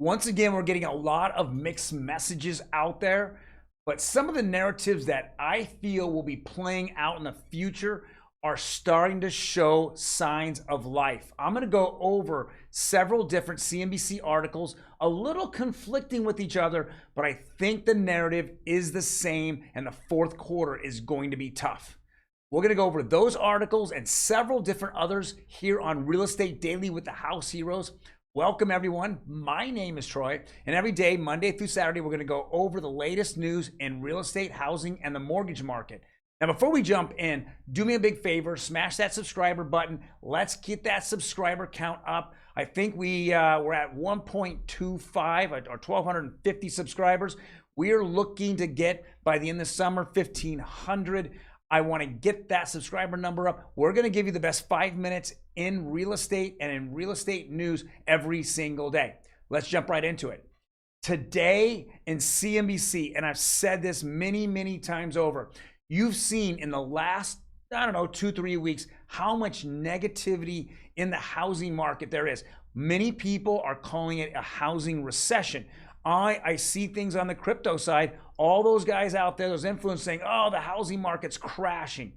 Once again, we're getting a lot of mixed messages out there, but some of the narratives that I feel will be playing out in the future are starting to show signs of life. I'm going to go over several different CNBC articles, a little conflicting with each other, but I think the narrative is the same and the fourth quarter is going to be tough. We're going to go over those articles and several different others here on Real Estate Daily with the House Heroes. Welcome everyone. My name is Troy, and every day, Monday through Saturday, we're going to go over the latest news in real estate, housing, and the mortgage market. Now, before we jump in, do me a big favor, smash that subscriber button. Let's get that subscriber count up. I think we're at 1.25 or 1,250 subscribers. We are looking to get, by the end of the summer, 1,500. I want to get that subscriber number up. We're going to give you the best 5 minutes in real estate and in real estate news every single day. Let's jump right into it. Today in CNBC, and I've said this many, many times over, you've seen in the last, 2-3 weeks, how much negativity in the housing market there is. Many people are calling it a housing recession. I see things on the crypto side, all those guys out there, those influencers saying, oh, the housing market's crashing.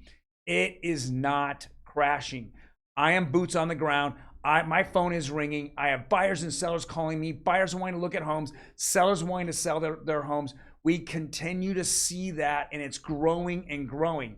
It is not crashing. I am boots on the ground. My phone is ringing. I have buyers and sellers calling me, buyers wanting to look at homes, sellers wanting to sell their homes. We continue to see that, and it's growing and growing.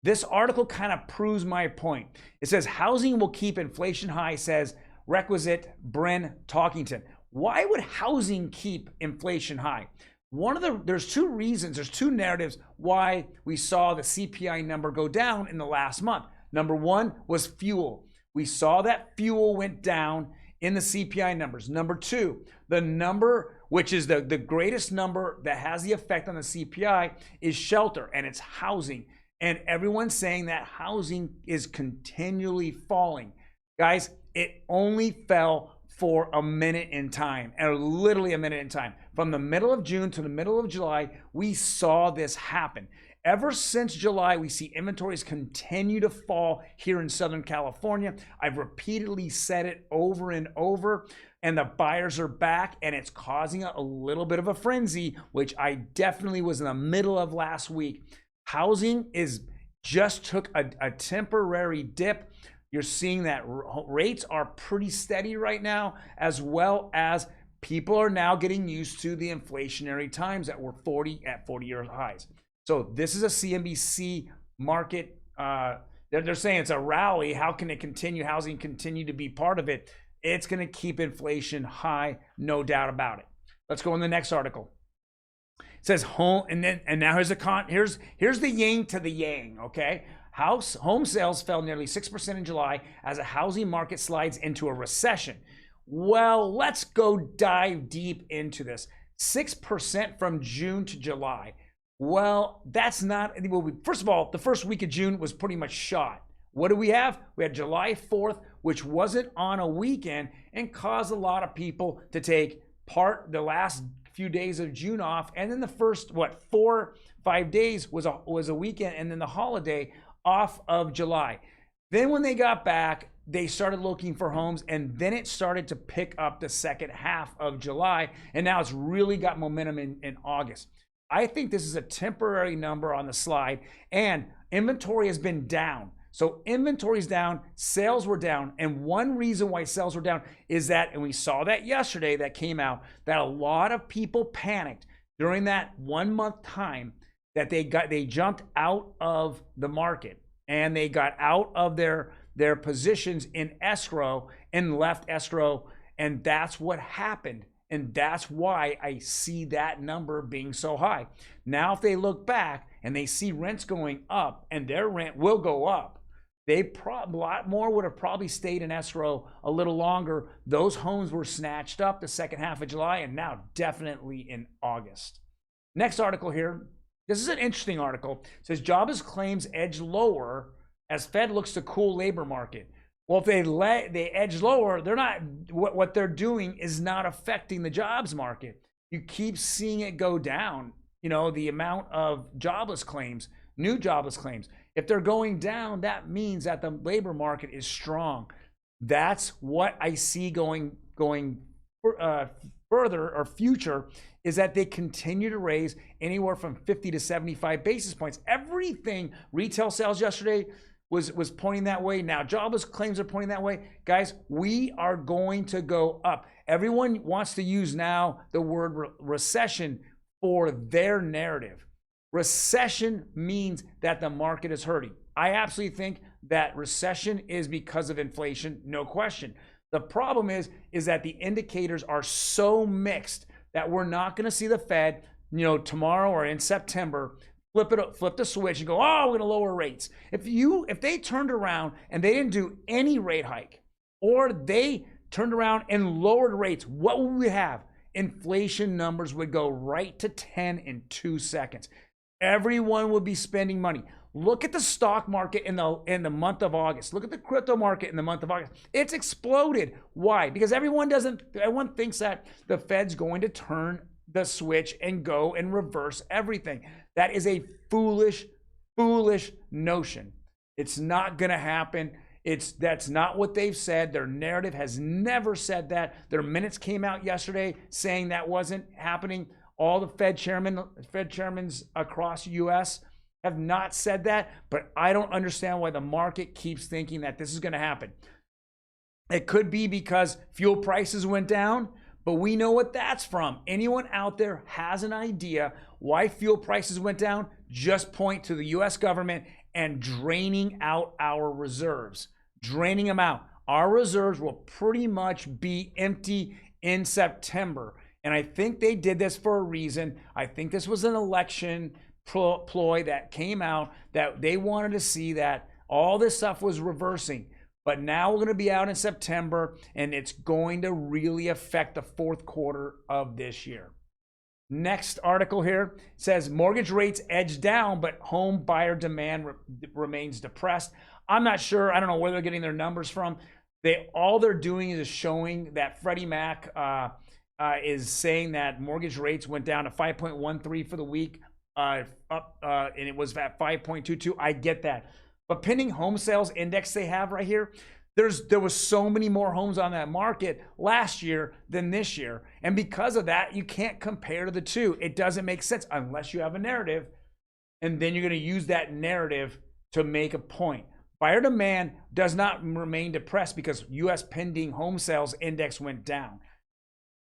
This article kind of proves my point. It says housing will keep inflation high, says requisite Bryn Talkington. Why would housing keep inflation high? There's two reasons, there's two narratives why we saw the CPI number go down in the last month. Number one was fuel. We saw that fuel went down in the CPI numbers. Number two, the number, which is the greatest number that has the effect on the CPI, is shelter, and it's housing. And everyone's saying that housing is continually falling. Guys, it only fell for a minute in time, or literally a minute in time. From the middle of June to the middle of July, we saw this happen. Ever since July, we see inventories continue to fall here in Southern California. I've repeatedly said it over and over, and the buyers are back, and it's causing a little bit of a frenzy, which I definitely was in the middle of last week. Housing just took a temporary dip. You're seeing that rates are pretty steady right now, as well as people are now getting used to the inflationary times that were at 40-year highs. So this is a CNBC market. They're saying it's a rally. How can it continue? Housing continue to be part of it? It's going to keep inflation high, no doubt about it. Let's go in the next article. It says home, and now here's the yin to the yang. Okay. Home sales fell nearly 6% in July as the housing market slides into a recession. Well, let's go dive deep into this. 6% from June to July. Well, that's not, first of all, the first week of June was pretty much shot. What do we have? We had July 4th, which wasn't on a weekend and caused a lot of people to take the last few days of June off. And then the first, 4-5 days was a weekend, and then the holiday off of July. Then when they got back, they started looking for homes, and then it started to pick up the second half of July, and now it's really got momentum in August. I think this is a temporary number on the slide, and inventory has been down. So inventory's down, sales were down, and one reason why sales were down is that, and we saw that yesterday that came out, that a lot of people panicked during that 1 month time that they jumped out of the market, and they got out of their positions in escrow and left escrow, and that's what happened. And that's why I see that number being so high. Now, if they look back and they see rents going up, and their rent will go up, a lot more would have probably stayed in escrow a little longer. Those homes were snatched up the second half of July, and now definitely in August. Next article here. This is an interesting article. It says jobless claims edge lower as Fed looks to cool labor market. Well, if they edge lower, they're not, what they're doing is not affecting the jobs market. You keep seeing it go down, the amount of jobless claims, new jobless claims. If they're going down, that means that the labor market is strong. That's what I see going further or future is that they continue to raise anywhere from 50 to 75 basis points. Everything, retail sales yesterday was pointing that way. Now jobless claims are pointing that way. Guys, we are going to go up. Everyone wants to use now the word recession for their narrative. Recession means that the market is hurting. I absolutely think that recession is because of inflation, no question. The problem is that the indicators are so mixed that we're not going to see the Fed, tomorrow or in September, flip the switch and go, oh, we're going to lower rates. If they turned around and they didn't do any rate hike, or they turned around and lowered rates, what would we have? Inflation numbers would go right to 10 in 2 seconds. Everyone would be spending money. Look at the stock market in the month of August. Look at the crypto market in the month of August. It's exploded. Why? Because everyone thinks that the Fed's going to turn the switch and go and reverse everything. That is a foolish notion. It's not going to happen. That's not what they've said. Their narrative has never said that. Their minutes came out yesterday saying that wasn't happening. All the Fed chairmen across the U.S. have not said that, but I don't understand why the market keeps thinking that this is going to happen. It could be because fuel prices went down, but we know what that's from. Anyone out there has an idea why fuel prices went down? Just point to the U.S. government and draining out our reserves. Draining them out. Our reserves will pretty much be empty in September. And I think they did this for a reason. I think this was an election ploy that came out, that they wanted to see that all this stuff was reversing. But now we're going to be out in September, and it's going to really affect the fourth quarter of this year. Next article here says mortgage rates edge down, but home buyer demand remains depressed. I'm not sure. I don't know where they're getting their numbers from. All they're doing is showing that Freddie Mac is saying that mortgage rates went down to 5.13 for the week, and it was at 5.22. I get that. But pending home sales index they have right here, there was so many more homes on that market last year than this year. And because of that, you can't compare the two. It doesn't make sense unless you have a narrative, and then you're going to use that narrative to make a point. Buyer demand does not remain depressed because U.S. pending home sales index went down.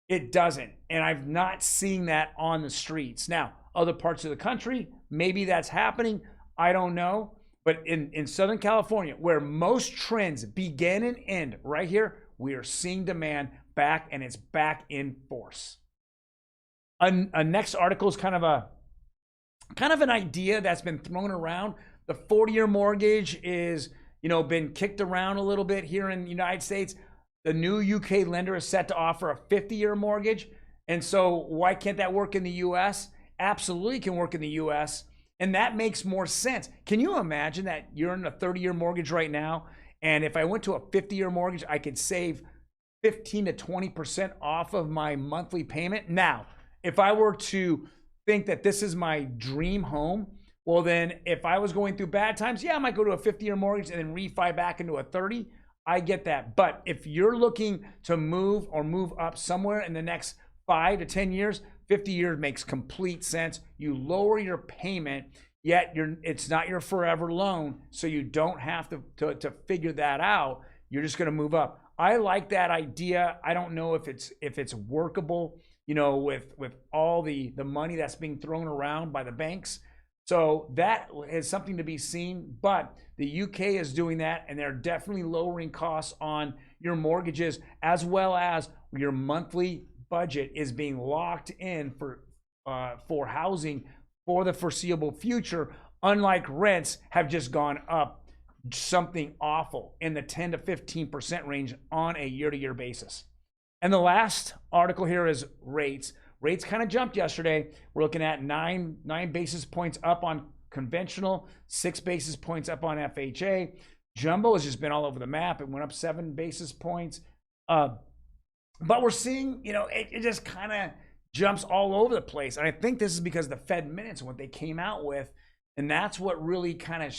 It doesn't. And I've not seen that on the streets. Now, other parts of the country, maybe that's happening. I don't know. But in Southern California, where most trends begin and end, right here, we are seeing demand back, and it's back in force. A next article is kind of an idea that's been thrown around. The 40-year mortgage is, been kicked around a little bit here in the United States. The new UK lender is set to offer a 50-year mortgage. And so why can't that work in the US? Absolutely can work in the US. And that makes more sense. Can you imagine that you're in a 30-year mortgage right now, and if I went to a 50-year mortgage, I could save 15 to 20% off of my monthly payment? Now, if I were to think that this is my dream home, well then, if I was going through bad times, yeah, I might go to a 50-year mortgage and then refi back into a 30. I get that. But if you're looking to move up somewhere in the next 5 to 10 years, 50 years makes complete sense. You lower your payment, yet it's not your forever loan, so you don't have to figure that out. You're just going to move up. I like that idea. I don't know if it's workable, with all the money that's being thrown around by the banks. So that is something to be seen. But the UK is doing that, and they're definitely lowering costs on your mortgages, as well as your monthly budget is being locked in for housing for the foreseeable future, unlike rents have just gone up something awful in the 10 to 15% range on a year-to-year basis. And the last article here is rates. Rates kind of jumped yesterday. We're looking at 9 basis points up on conventional, 6 basis points up on FHA. Jumbo has just been all over the map. It went up 7 basis points. But we're seeing, it just kind of jumps all over the place. And I think this is because the Fed minutes, what they came out with, and that's what really kind of,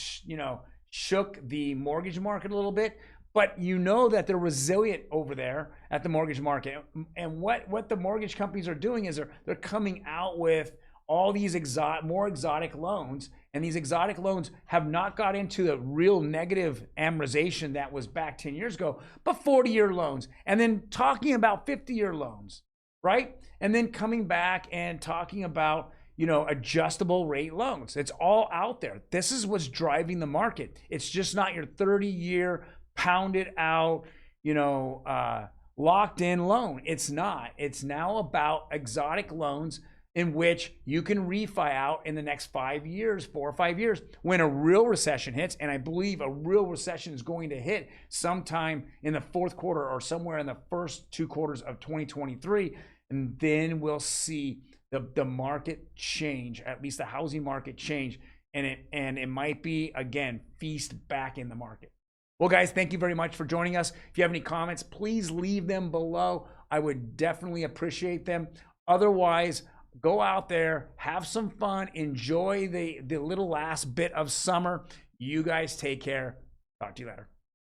shook the mortgage market a little bit. but you know that they're resilient over there at the mortgage market. And what the mortgage companies are doing is they're coming out with all these more exotic loans, and these exotic loans have not got into the real negative amortization that was back 10 years ago, but 40-year loans, and then talking about 50-year loans, right? And then coming back and talking about, adjustable rate loans. It's all out there. This is what's driving the market. It's just not your 30-year pounded out, locked in loan. It's not. It's now about exotic loans in which you can refi out in the next 5 years, 4 or 5 years, when a real recession hits. And I believe a real recession is going to hit sometime in the fourth quarter or somewhere in the first 2 quarters of 2023. And then we'll see the market change, at least the housing market change. And it might be, again, feast back in the market. Well, guys, thank you very much for joining us. If you have any comments, please leave them below. I would definitely appreciate them. Otherwise, go out there, have some fun, enjoy the little last bit of summer. You guys take care. Talk to you later.